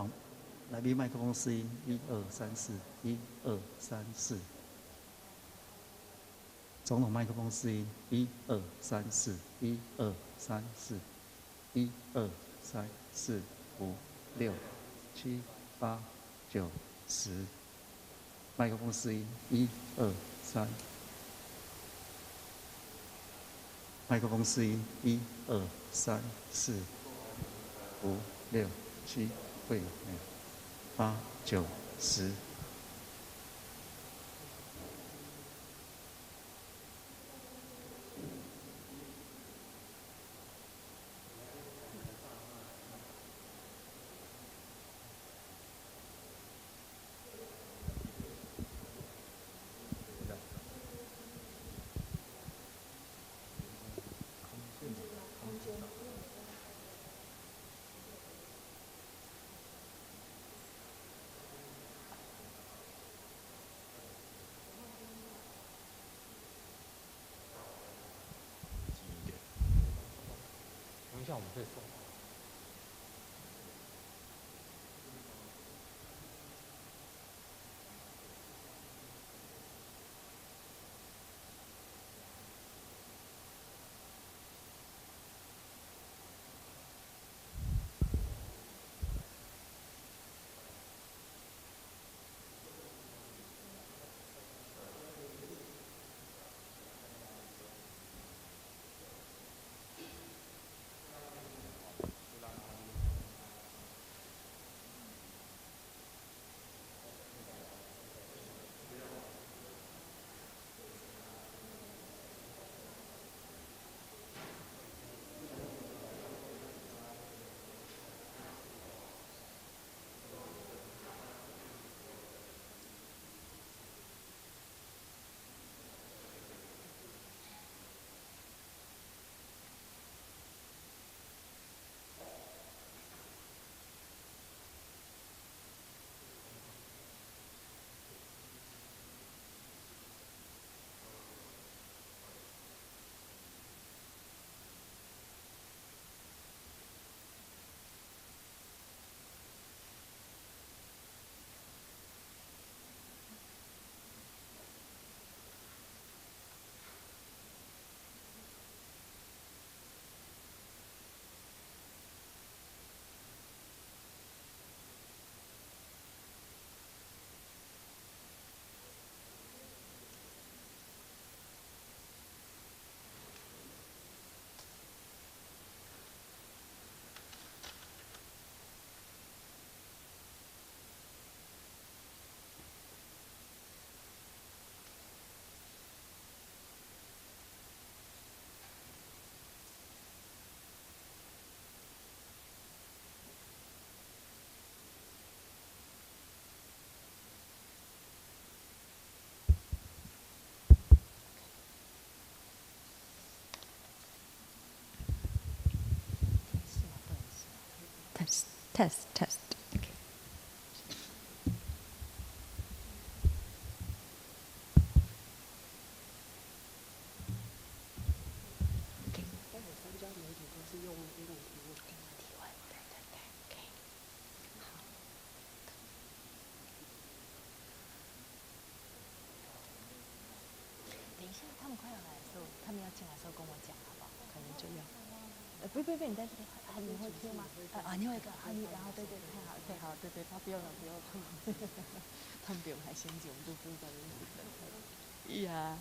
好，来宾麦克风试音，1、2、3、4，1、2、3、4。总统麦克风试音，1、2、3、4，1、2、3、4，5、6、7、8、9、10。麦克风试音，1、2、3。麦克风试音，1、2、3、4、5、6、7、8、9、10。等一下我们可以送。Test. Okay. OK。待会参加媒体都是用英文提问。对。OK。好。等一下，他们快要来的时候，他们要进来的时候跟我讲，好不好？可能就要。不，你在这里，你会贴吗？你会一个，然后对，太好，对，他不用了，他们比我们还先进，我们就不用在那边等。呀。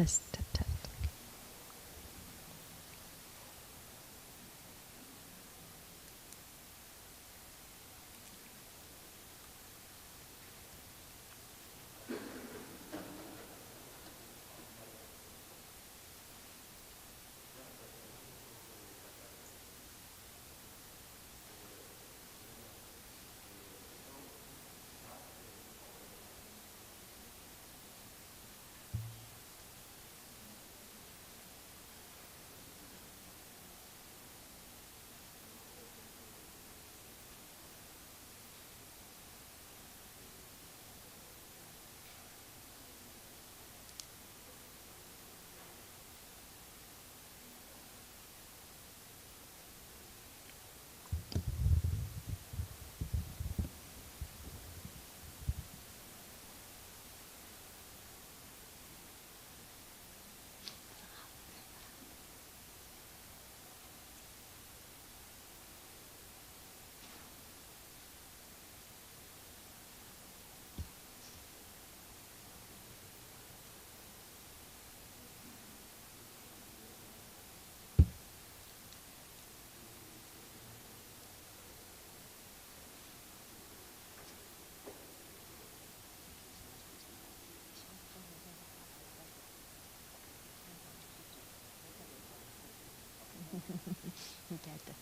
Test, test. Get it.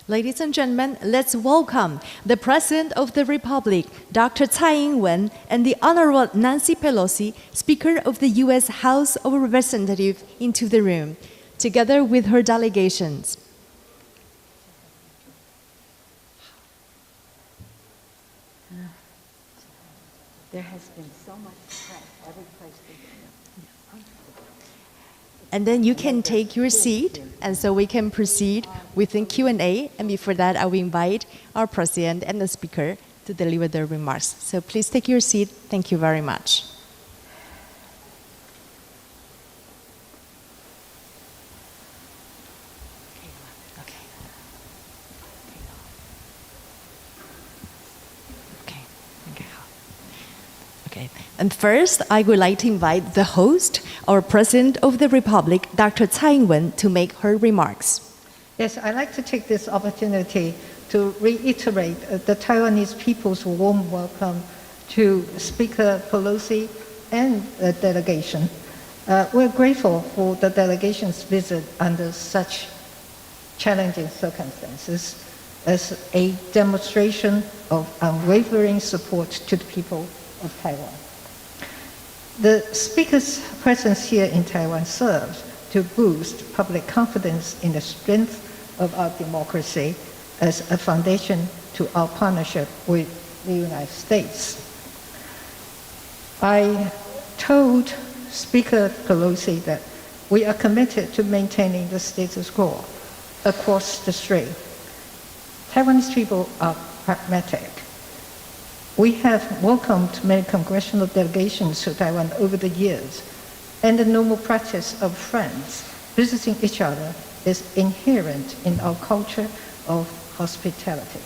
Ladies and gentlemen, let's welcome the President of the Republic, Dr. Tsai Ing-wen, and the Honorable Nancy Pelosi, Speaker of the U.S. House of Representatives, into the room, together with her delegations. There has been so much stress every place we go. And then you can take your seat, and so we can proceed with the Q&A. And before that, I will invite our President and the Speaker to deliver their remarks. So please take your seat. Thank you very much. And first, I would like to invite the host, our President of the Republic, Dr. Tsai Ing-wen, to make her remarks. Yes, I'd like to take this opportunity to reiterate the Taiwanese people's warm welcome to Speaker Pelosi and the delegation. We're grateful for the delegation's visit under such challenging circumstances. as a demonstration of unwavering support to the people of Taiwan. The speaker's presence here in Taiwan serves to boost public confidence in the strength of our democracy as a foundation to our partnership with the United States. I told Speaker Pelosi that we are committed to maintaining the status quo across the strait. Taiwanese people are pragmatic. We have welcomed many congressional delegations to Taiwan over the years, and the normal practice of friends visiting each other is inherent in our culture of hospitality.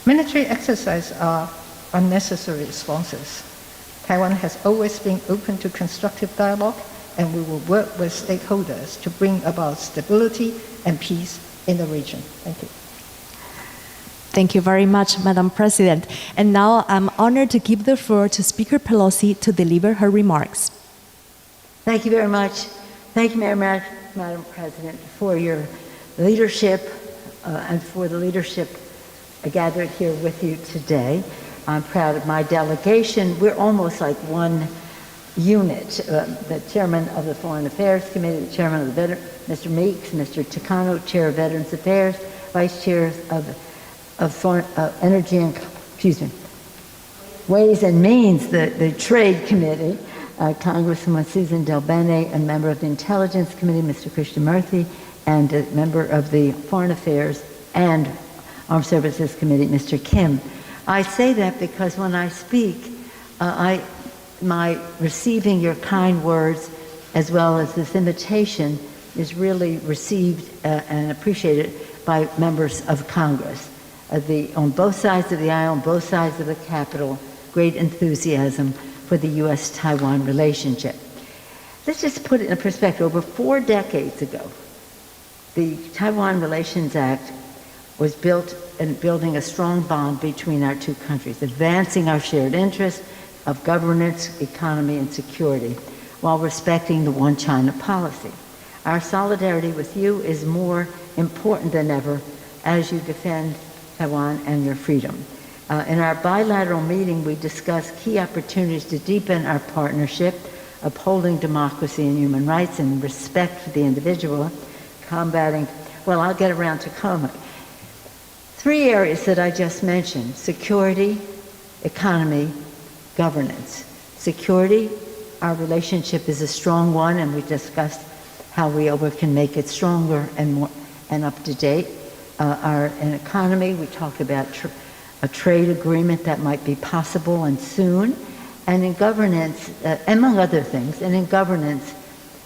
Military exercises are unnecessary responses. Taiwan has always been open to constructive dialogue, and we will work with stakeholders to bring about stability and peace in the region. Thank you. Thank you very much, Madam President. And now I'm honored to give the floor to Speaker Pelosi to deliver her remarks. Thank you very much. Thank you very much, Madam President, for your leadership and for the leadership gathered here with you today. I'm proud of my delegation. We're almost like one unit. The chairman of the Foreign Affairs Committee, the chairman of the Mr. Meeks, Mr. Takano, chair of Veterans Affairs, vice chair of Foreign Energy and, Ways and Means, the Trade Committee, Congresswoman Susan Del Bene, and member of the Intelligence Committee, Mr. Krishnamurthy, and a member of the Foreign Affairs and Armed Services Committee, Mr. Kim. I say that because when I speak, my receiving your kind words as well as this invitation is really received and appreciated by members of Congress. On both sides of the aisle, on both sides of the Capitol, great enthusiasm for the U.S.-Taiwan relationship. Let's just put it in perspective. Over 4 decades ago, the Taiwan Relations Act was built in building a strong bond between our two countries, advancing our shared interests of governance, economy, and security, while respecting the One China policy. Our solidarity with you is more important than ever as you defend Taiwan and your freedom. In our bilateral meeting, we discussed key opportunities to deepen our partnership, upholding democracy and human rights and respect for the individual, combating, well, I'll get around to comment. 3 areas that I just mentioned: security, economy, governance. Security, our relationship is a strong one, and we discussed how we can make it stronger and more and up to date. In economy, we talked about a trade agreement that might be possible and soon. And in governance, among other things, and in governance,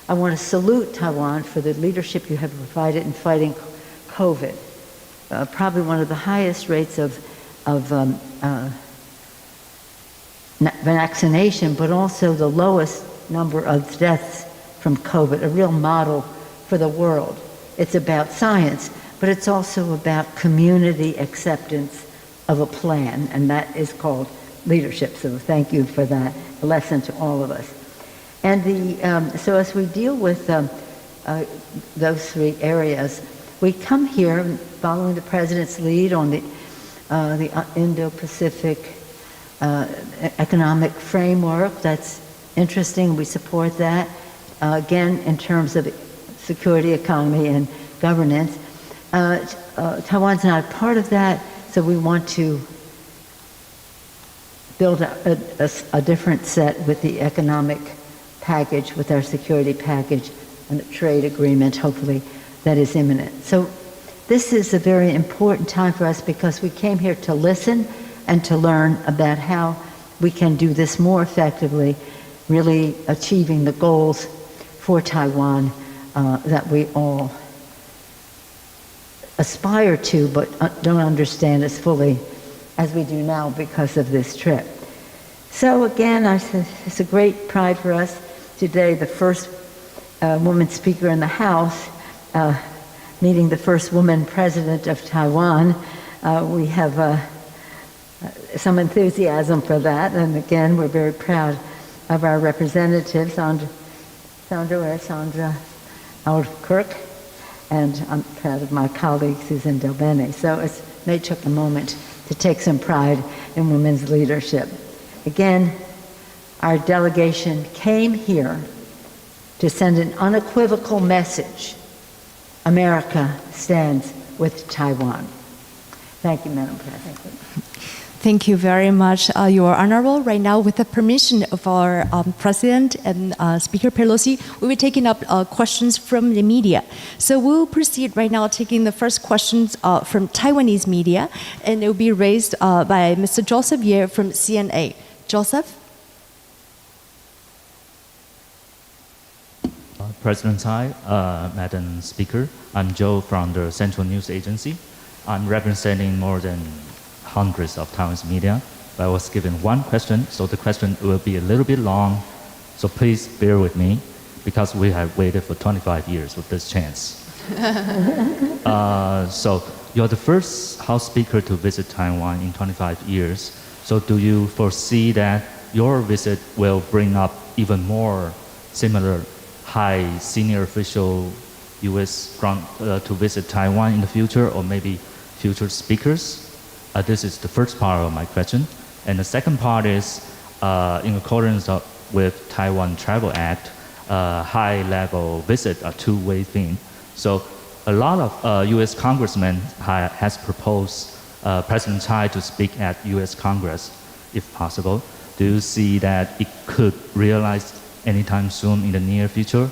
I want to salute Taiwan for the leadership you have provided in fighting COVID. Probably one of the highest rates of vaccination, but also the lowest number of deaths from COVID, a real model for the world. It's about science, but it's also about community acceptance of a plan, and that is called leadership. So thank you for that, a lesson to all of us. And so as we deal with those 3 areas, we come here following the President's lead on the Indo-Pacific economic framework. That's interesting. We support that. Again, in terms of security, economy, and governance. Taiwan's not a part of that, so we want to build a different set with the economic package, with our security package, and a trade agreement, hopefully, that is imminent. So this is a very important time for us because we came here to listen and to learn about how we can do this more effectively, really achieving the goals for Taiwan that we all aspire to but don't understand as fully as we do now because of this trip. So again, it's a great pride for us today, the first woman speaker in the House, meeting the first woman president of Taiwan. We have some enthusiasm for that, and again, we're very proud of our representative, Sandra Aldkirk, and I'm proud of my colleague, Susan Delbene. So they took a moment to take some pride in women's leadership. Again, our delegation came here to send an unequivocal message. America stands with Taiwan. Thank you, Madam President. Thank you very much, Your Honorable. Right now, with the permission of our President and Speaker Pelosi, we'll be taking up questions from the media. So we'll proceed right now taking the first questions from Taiwanese media, and it will be raised by Mr. Joseph Ye from CNA. Joseph? President Tsai, Madam Speaker, I'm Joe from the Central News Agency. I'm representing more than hundreds of Taiwanese media, but I was given one question, so the question will be a little bit long, so please bear with me, because we have waited for 25 years for this chance. So you're the first House Speaker to visit Taiwan in 25 years, so do you foresee that your visit will bring up even more similar high senior official U.S. to visit Taiwan in the future, or maybe future speakers? This is the first part of my question. And the second part is, in accordance with Taiwan Travel Act, high-level visit a two-way thing. So a lot of U.S. congressmen has proposed President Tsai to speak at U.S. Congress, if possible. Do you see that it could realize anytime soon in the near future,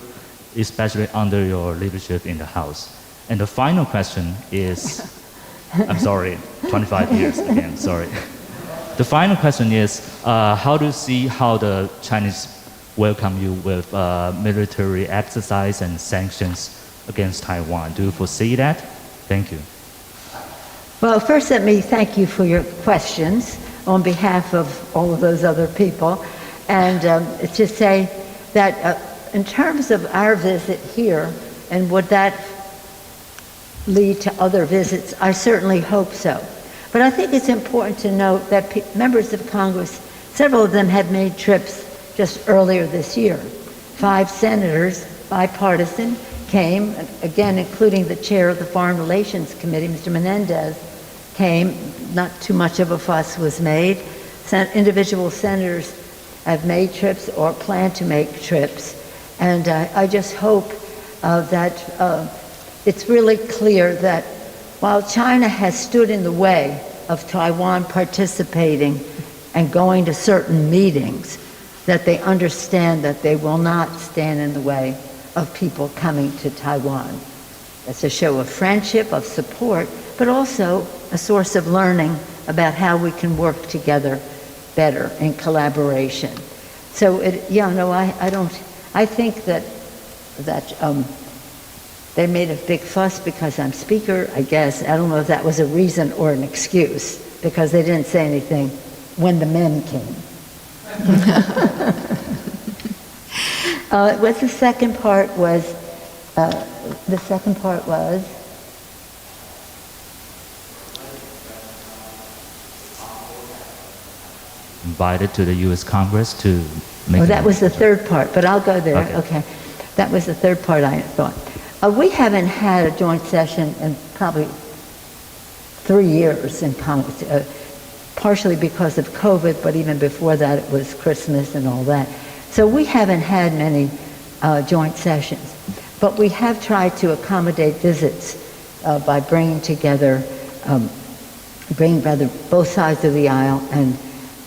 especially under your leadership in the House? And the final question is, I'm sorry, 25 years again, sorry. The final question is, how do you see how the Chinese welcome you with military exercise and sanctions against Taiwan? Do you foresee that? Thank you. Well, first let me thank you for your questions on behalf of all of those other people. And to say that in terms of our visit here, and would that lead to other visits? I certainly hope so. But I think it's important to note that members of Congress, several of them have made trips just earlier this year. 5 senators, bipartisan, came, again, including the chair of the Foreign Relations Committee, Mr. Menendez, came. Not too much of a fuss was made. Individual senators have made trips or plan to make trips. And I just hope that it's really clear that while China has stood in the way of Taiwan participating and going to certain meetings, that they understand that they will not stand in the way of people coming to Taiwan. It's a show of friendship, of support, but also a source of learning about how we can work together better in collaboration. So, I think that they made a big fuss because I'm Speaker, I guess. I don't know if that was a reason or an excuse, because they didn't say anything when the men came. What's the second part was? Invited to the U.S. Congress to make. Oh, that was the third part, but I'll go there. Okay. That was the third part I thought. We haven't had a joint session in probably 3 years in Congress, partially because of COVID, but even before that it was Christmas and all that. So we haven't had many joint sessions, but we have tried to accommodate visits by bringing together, both sides of the aisle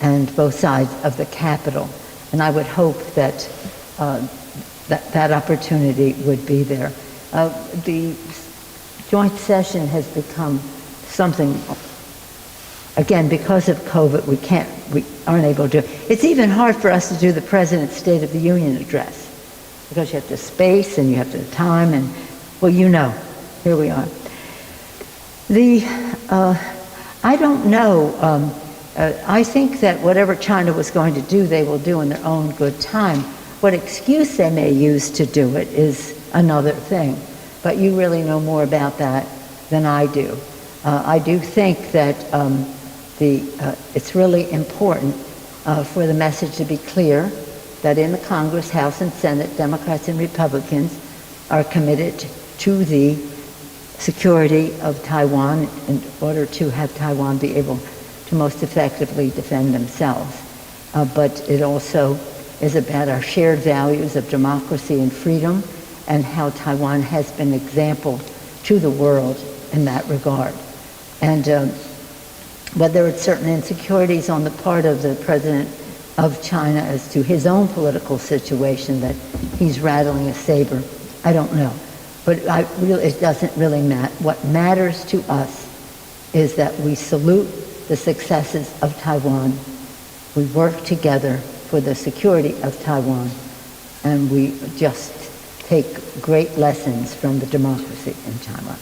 and both sides of the Capitol. And I would hope that that opportunity would be there. The joint session has become something, again, because of COVID, we aren't able to. It's even hard for us to do the President's State of the Union address, because you have to space and you have to time, and, well, here we are. I don't know. I think that whatever China was going to do, they will do in their own good time. What excuse they may use to do it is another thing. But you really know more about that than I do. I do think that it's really important for the message to be clear that in the Congress, House, and Senate, Democrats and Republicans are committed to the security of Taiwan in order to have Taiwan be able to most effectively defend themselves. But it also is about our shared values of democracy and freedom and how Taiwan has been an example to the world in that regard. And whether it's certain insecurities on the part of the president of China as to his own political situation that he's rattling a saber, I don't know. But it doesn't really matter. What matters to us is that we salute the successes of Taiwan. We work together for the security of Taiwan, and we just take great lessons from the democracy in Taiwan.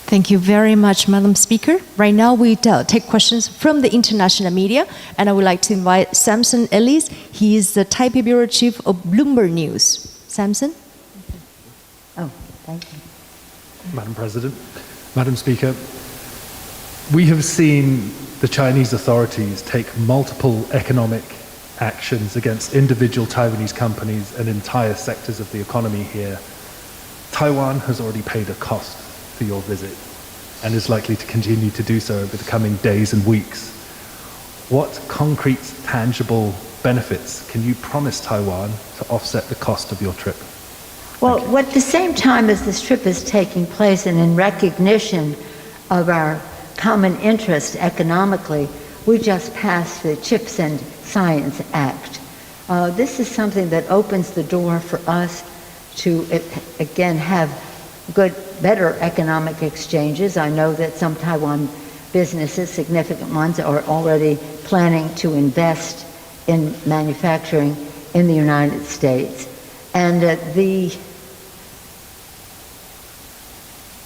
Thank you very much, Madam Speaker. Right now we take questions from the international media, and I would like to invite Samson Ellis. He is the Taipei Bureau Chief of Bloomberg News. Samson? Oh, thank you. Madam President, Madam Speaker, we have seen the Chinese authorities take multiple economic actions against individual Taiwanese companies and entire sectors of the economy here. Taiwan has already paid a cost for your visit and is likely to continue to do so over the coming days and weeks. What concrete, tangible benefits can you promise Taiwan to offset the cost of your trip? Well, at the same time as this trip is taking place and in recognition of our common interest economically, we just passed the Chips and Science Act. This is something that opens the door for us to, again, have better economic exchanges. I know that some Taiwan businesses, significant ones, are already planning to invest in manufacturing in the United States. And the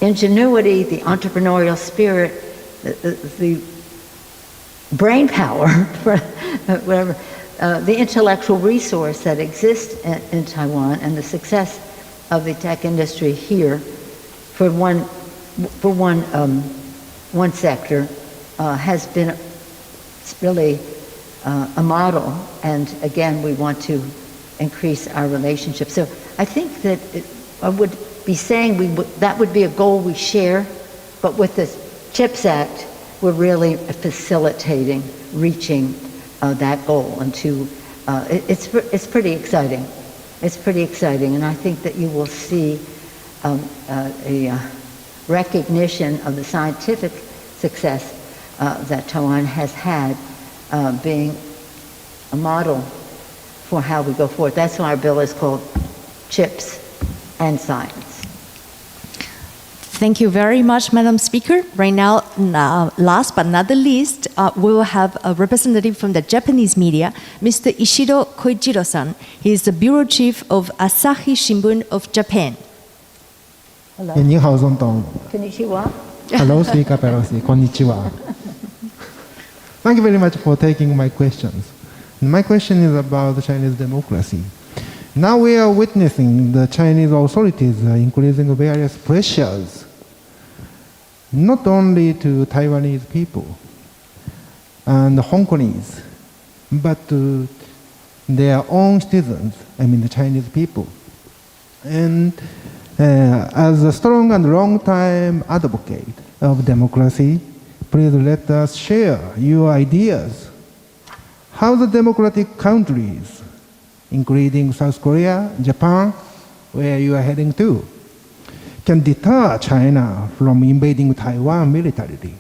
ingenuity, the entrepreneurial spirit, the brain power, whatever, the intellectual resource that exists in Taiwan and the success of the tech industry here for one sector has been really a model, and again we want to increase our relationship. So I think that I would be saying that would be a goal we share, but with the CHIPS Act we're really facilitating reaching that goal, and it's pretty exciting. It's pretty exciting, and I think that you will see a recognition of the scientific success that Taiwan has had being a model for how we go forward. That's why our bill is called Chips and Science. Thank you very much, Madam Speaker. Right now, last but not the least, we will have a representative from the Japanese media, Mr. Ishiro Koichiro-san. He is the bureau chief of Asahi Shimbun of Japan. Hello. 你好，总统。 Konnichiwa. Hello, Speaker Pelosi. Konnichiwa. Thank you very much for taking my questions. My question is about the Chinese democracy. Now we are witnessing the Chinese authorities increasing various pressures, not only to Taiwanese people and Hong Kongese, but to their own citizens, I mean the Chinese people. And as a strong and long-time advocate of democracy, please let us share your ideas. How the democratic countries, including South Korea, Japan, where you are heading to, can deter China from invading Taiwan militarily,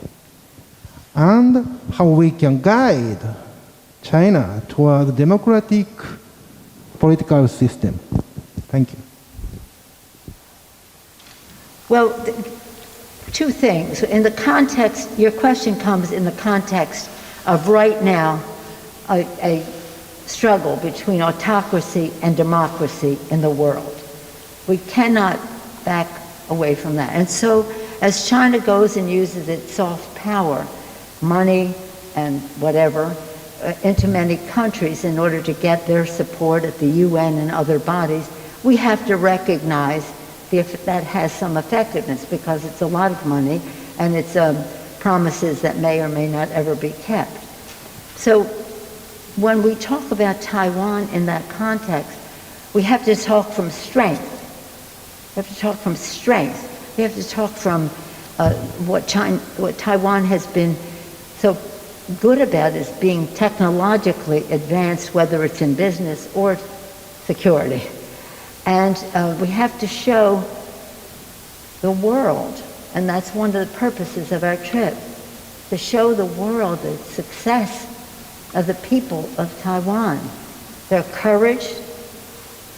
and how we can guide China toward a democratic political system. Thank you. Well, two things. In the context, your question comes in the context of right now a struggle between autocracy and democracy in the world. We cannot back away from that. And so as China goes and uses its soft power, money and whatever, into many countries in order to get their support at the UN and other bodies, we have to recognize that has some effectiveness, because it's a lot of money and it's promises that may or may not ever be kept. So when we talk about Taiwan in that context, we have to talk from strength. We have to talk from strength, We have to talk from what Taiwan has been so good about is being technologically advanced, whether it's in business or security. And we have to show the world, and that's one of the purposes of our trip, to show the world the success of the people of Taiwan, their courage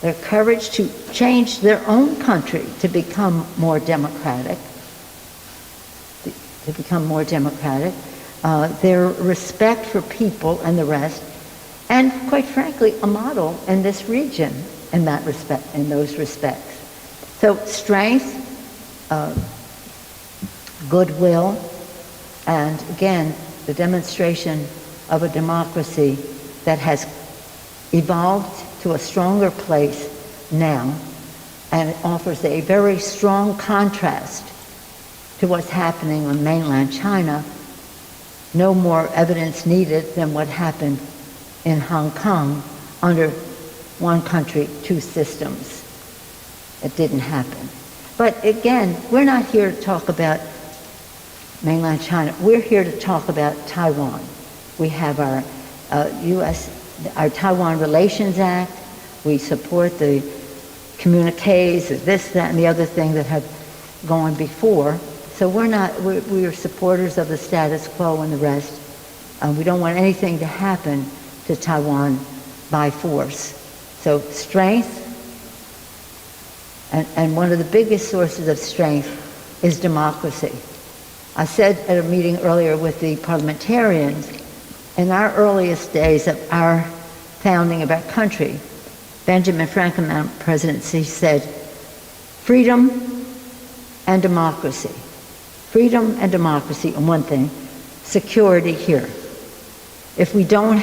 to change their own country to become more democratic, their respect for people and the rest, and quite frankly, a model in this region in those respects. So strength, goodwill, and again, the demonstration of a democracy that has evolved to a stronger place now, and it offers a very strong contrast to what's happening on mainland China. No more evidence needed than what happened in Hong Kong under one country, two systems. It didn't happen. But again, we're not here to talk about mainland China. We're here to talk about Taiwan. We have our our Taiwan Relations Act. We support the communiques, this, that, and the other thing that have gone before. So we are supporters of the status quo and the rest. We don't want anything to happen to Taiwan by force. So strength, and one of the biggest sources of strength is democracy. I said at a meeting earlier with the parliamentarians, in our earliest days of our founding of our country, Benjamin Franklin, our presidency, said, freedom and democracy. Freedom and democracy on one thing, security here. We can't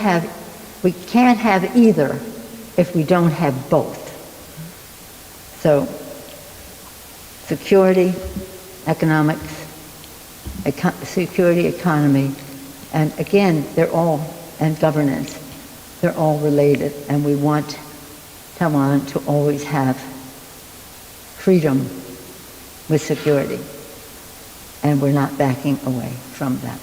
have either if we don't have both. So, security, economics, security, economy, and again, and governance, they're all related, and we want Taiwan to always have freedom with security, and we're not backing away from that.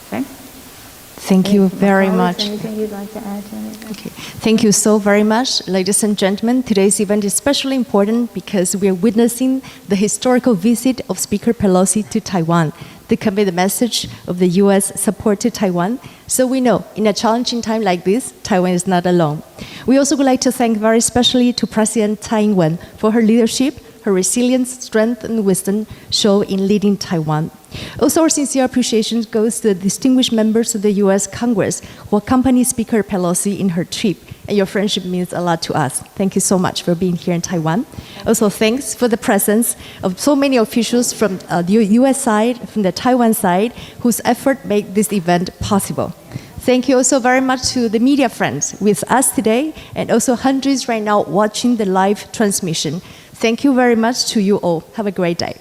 Okay? Thank you very much. Anything you'd like to add to anything? Okay. Thank you so very much, ladies and gentlemen. Today's event is especially important because we are witnessing the historical visit of Speaker Pelosi to Taiwan to convey the message of the U.S. support to Taiwan. So we know, in a challenging time like this, Taiwan is not alone. We also would like to thank very especially to President Tsai Ing-wen for her leadership, her resilience, strength, and wisdom shown in leading Taiwan. Also, our sincere appreciation goes to the distinguished members of the U.S. Congress who accompanied Speaker Pelosi in her trip, and your friendship means a lot to us. Thank you so much for being here in Taiwan. Also, thanks for the presence of so many officials from the U.S. side, from the Taiwan side, whose effort made this event possible. Thank you also very much to the media friends with us today, and also hundreds right now watching the live transmission. Thank you very much to you all. Have a great day.